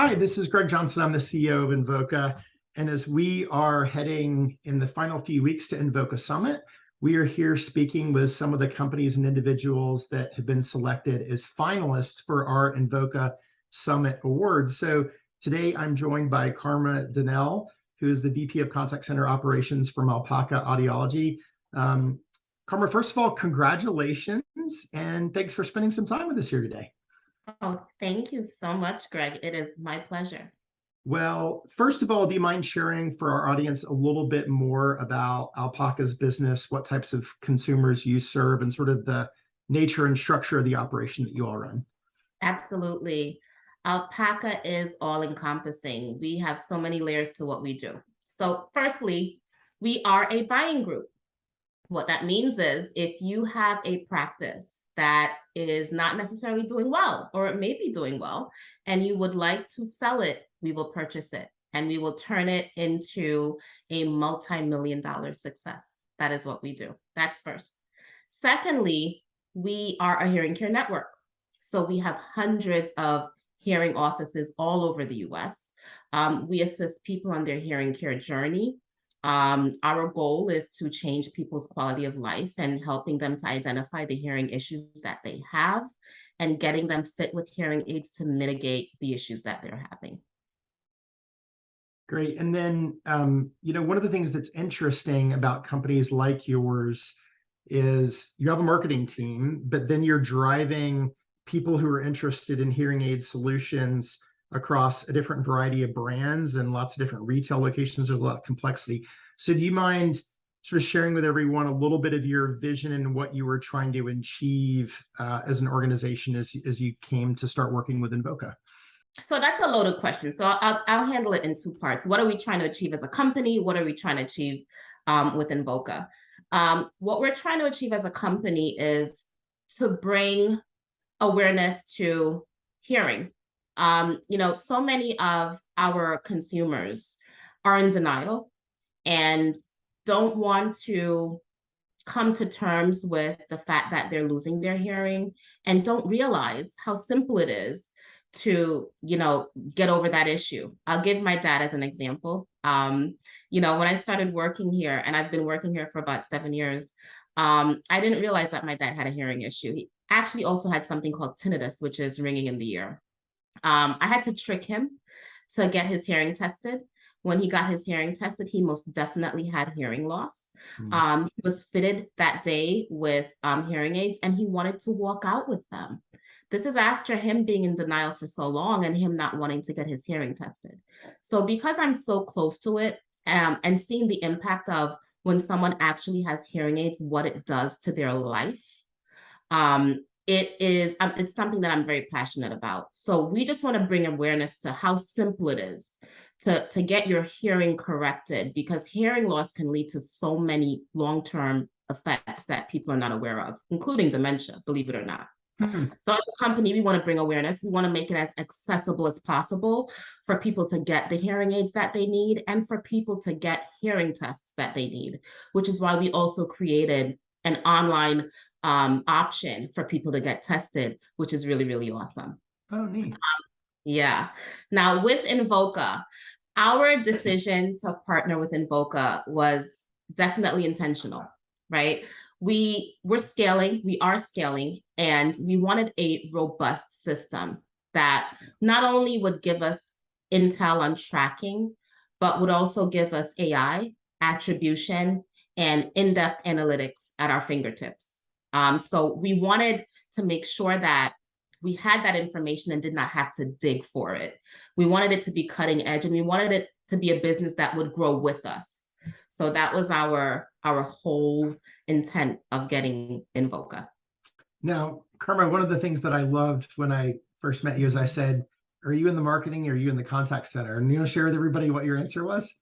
Hi, this is Greg Johnson. I'm the CEO of Invoca. And as we are heading in the final few weeks to Invoca Summit, we are here speaking with some of the companies and individuals that have been selected as finalists for our Invoca Summit Awards. So today I'm joined by Dunnell, who is the VP of Contact Center Operations from Alpaca Audiology. Karma, first of all, congratulations, and thanks for spending some time with us here today. Oh, thank you so much, Greg. It is my pleasure. Well, first of all, do you mind sharing for our audience a little bit more about Alpaca's business, what types of consumers you serve, and sort of the nature and structure of the operation that you all run? Absolutely. Alpaca is all-encompassing. We have so many layers to what we do. So firstly, we are a buying group. What that means is if you have a practice that is not necessarily doing well, or it may be doing well, and you would like to sell it, we will purchase it and we will turn it into a multi-million-dollar success. That is what we do. That's first. Secondly, we are a hearing care network. So we have hundreds of hearing offices all over the US. We assist people on their hearing care journey. Our goal is to change people's quality of life and helping them to identify the hearing issues that they have and getting them fit with hearing aids to mitigate the issues that they're having. Great. And then, one of the things that's interesting about companies like yours is you have a marketing team, but then you're driving people who are interested in hearing aid solutions across a different variety of brands and lots of different retail locations. There's a lot of complexity. So do you mind sort of sharing with everyone a little bit of your vision and what you were trying to achieve as an organization as you came to start working with Invoca? So that's a loaded question. So I'll handle it in two parts. What are we trying to achieve as a company? What are we trying to achieve with Invoca? What we're trying to achieve as a company is to bring awareness to hearing. So many of our consumers are in denial and don't want to come to terms with the fact that they're losing their hearing and don't realize how simple it is to, get over that issue. I'll give my dad as an example. When I started working here, and I've been working here for about 7 years, I didn't realize that my dad had a hearing issue. He actually also had something called tinnitus, which is ringing in the ear. I had to trick him to get his hearing tested. When he got his hearing tested, he most definitely had hearing loss. He was fitted that day with hearing aids, and he wanted to walk out with them. This is after him being in denial for so long and him not wanting to get his hearing tested. So because I'm so close to it and seeing the impact of when someone actually has hearing aids, what it does to their life, it's something that I'm very passionate about. So we just want to bring awareness to how simple it is to get your hearing corrected, because hearing loss can lead to so many long-term effects that people are not aware of, including dementia, believe it or not. So as a company, we want to bring awareness. We want to make it as accessible as possible for people to get the hearing aids that they need and for people to get hearing tests that they need, which is why we also created an online option for people to get tested, which is really, really awesome. Oh, neat. Yeah. Now with Invoca, our decision to partner with Invoca was definitely intentional, right? We are scaling, and we wanted a robust system that not only would give us intel on tracking, but would also give us AI, attribution, and in-depth analytics at our fingertips. So we wanted to make sure that we had that information and did not have to dig for it. We wanted it to be cutting edge, and we wanted it to be a business that would grow with us. So that was our whole intent of getting Invoca. Now, Karma, one of the things that I loved when I first met you is I said, are you in the marketing or are you in the contact center? And you share with everybody what your answer was?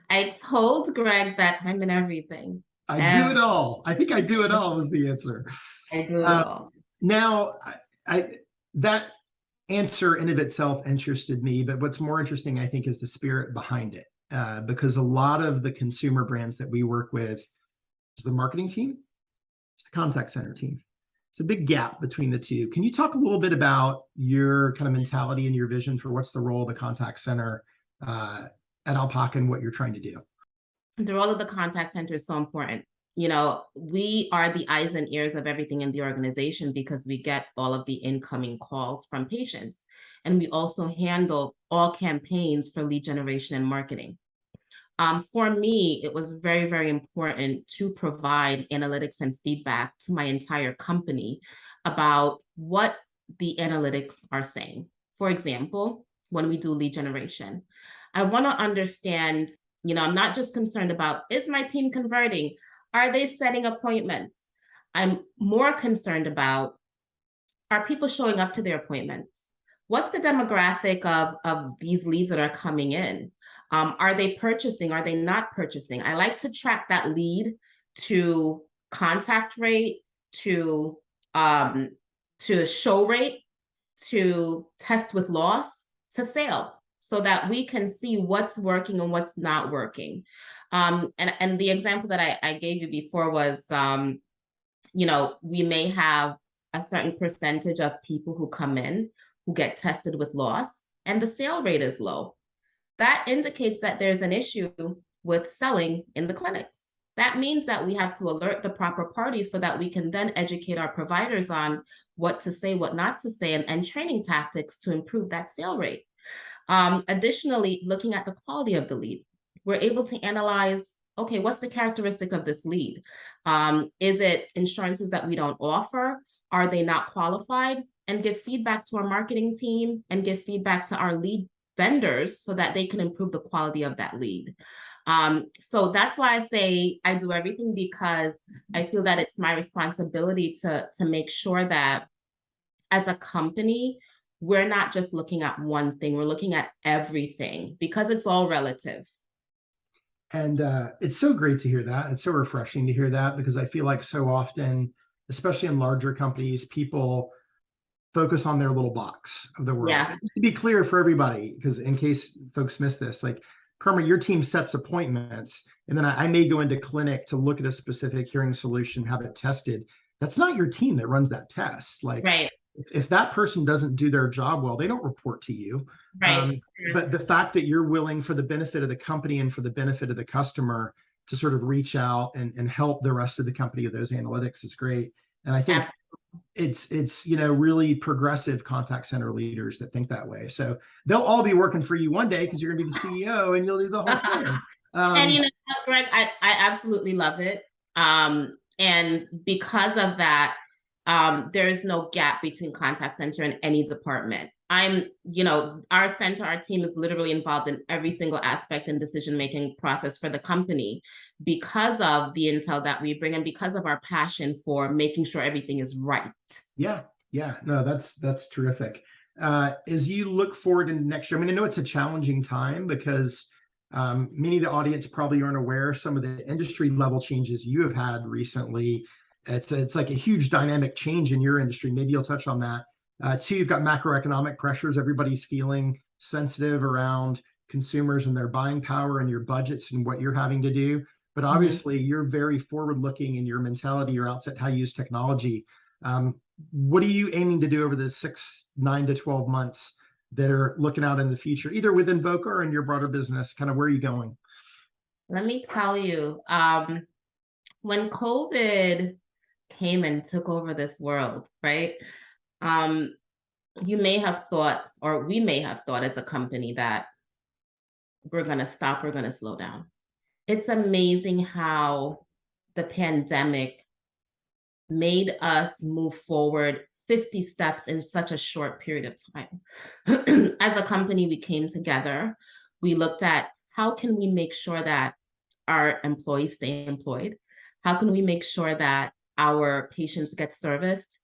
I told Greg that I'm in everything. I do it all. I think I do it all was the answer. I do it all. Now, that answer in of itself interested me, but what's more interesting, I think, is the spirit behind it. Because a lot of the consumer brands that we work with is the marketing team, it's the contact center team. it's a big gap between the two. Can you talk a little bit about your kind of mentality and your vision for what's the role of the contact center at Alpaca and what you're trying to do? The role of the contact center is so important. You know, we are the eyes and ears of everything in the organization because we get all of the incoming calls from patients. And we also handle all campaigns for lead generation and marketing. For me, it was very, very important to provide analytics and feedback to my entire company about what the analytics are saying. For example, when we do lead generation, I want to understand, you know, I'm not just concerned about, is my team converting? Are they setting appointments? I'm more concerned about, are people showing up to their appointments? What's the demographic of these leads that are coming in? Are they purchasing? Are they not purchasing? I like to track that lead to contact rate, to show rate, to test with loss, to sale, so that we can see what's working and what's not working. And the example that I gave you before was, you know, we may have a certain percentage of people who come in who get tested with loss, and the sale rate is low. That indicates that there's an issue with selling in the clinics. That means that we have to alert the proper parties so that we can then educate our providers on what to say, what not to say, and training tactics to improve that sale rate. Additionally, looking at the quality of the lead, we're able to analyze, okay, what's the characteristic of this lead? Is it insurances that we don't offer? Are they not qualified? And give feedback to our marketing team and give feedback to our lead vendors so that they can improve the quality of that lead. So that's why I say I do everything, because I feel that it's my responsibility to make sure that as a company, we're not just looking at one thing, we're looking at everything, because it's all relative. And it's so great to hear that. It's so refreshing to hear that, because I feel like so often, especially in larger companies, people focus on their little box of the world. Yeah. To be clear for everybody, because in case folks miss this, like, Karma, your team sets appointments, and then I may go into clinic to look at a specific hearing solution, have it tested. That's not your team that runs that test. Like, right. If that person doesn't do their job well, they don't report to you. Right. But the fact that you're willing, for the benefit of the company and for the benefit of the customer, to sort of reach out and help the rest of the company with those analytics is great. And I think it's you know, really progressive contact center leaders that think that way. So they'll all be working for you one day, because you're going to be the CEO and you'll do the whole thing. And you know, Greg, I absolutely love it. And because of that, there is no gap between contact center and any department. You know, our center, our team is literally involved in every single aspect and decision-making process for the company, because of the intel that we bring and because of our passion for making sure everything is right. Yeah. No, that's terrific. As you look forward into next year, I mean, I know it's a challenging time, because many of the audience probably aren't aware of some of the industry level changes you have had recently. It's like a huge dynamic change in your industry. Maybe you'll touch on that. Two, you've got macroeconomic pressures. Everybody's feeling sensitive around consumers and their buying power and your budgets and what you're having to do. But obviously, you're very forward-looking in your mentality, your outset, how you use technology. What are you aiming to do over the 6, 9 to 12 months that are looking out in the future, either with Invoca or in your broader business? Kind of where are you going? Let me tell you, when COVID came and took over this world, right? You may have thought, or we may have thought as a company, that we're going to stop, we're going to slow down. It's amazing how the pandemic made us move forward 50 steps in such a short period of time. As a company, we came together. We looked at, how can we make sure that our employees stay employed? How can we make sure that our patients get serviced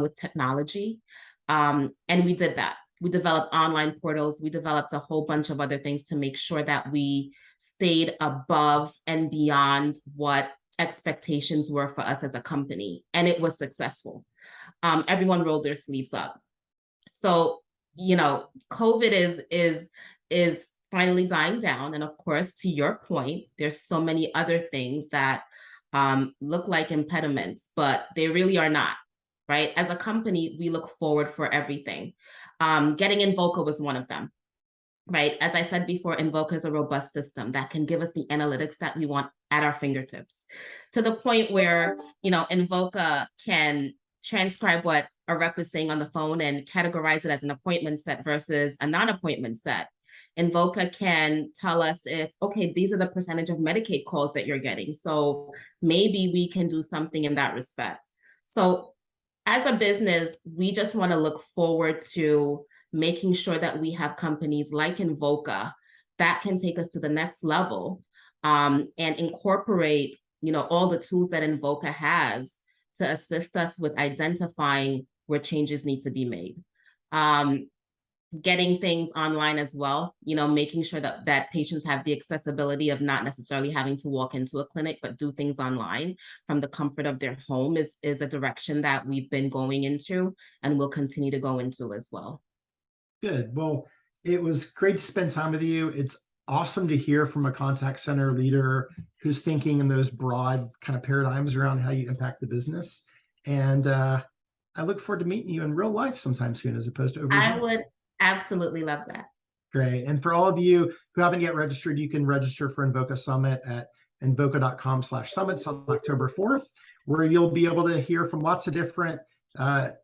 with technology? And we did that. We developed online portals. We developed a whole bunch of other things to make sure that we stayed above and beyond what expectations were for us as a company. And it was successful. Everyone rolled their sleeves up. So, you know, COVID is finally dying down. And of course, to your point, there's so many other things that look like impediments, but they really are not, right? As a company, we look forward for everything. Getting Invoca was one of them, right? As I said before, Invoca is a robust system that can give us the analytics that we want at our fingertips, to the point where, Invoca can transcribe what a rep is saying on the phone and categorize it as an appointment set versus a non-appointment set. Invoca can tell us if, okay, these are the percentage of Medicaid calls that you're getting, so maybe we can do something in that respect. So as a business, we just want to look forward to making sure that we have companies like Invoca that can take us to the next level, and incorporate, all the tools that Invoca has to assist us with identifying where changes need to be made. Getting things online as well, making sure that patients have the accessibility of not necessarily having to walk into a clinic, but do things online from the comfort of their home is a direction that we've been going into and will continue to go into as well. Good. Well, it was great to spend time with you. It's awesome to hear from a contact center leader who's thinking in those broad kind of paradigms around how you impact the business. And I look forward to meeting you in real life sometime soon, as opposed to over Zoom. I would absolutely love that. Great. And for all of you who haven't yet registered, you can register for Invoca Summit at invoca.com/summits on October 4th, where you'll be able to hear from lots of different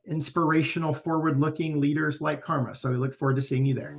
inspirational, forward-looking leaders like Karma. So we look forward to seeing you there.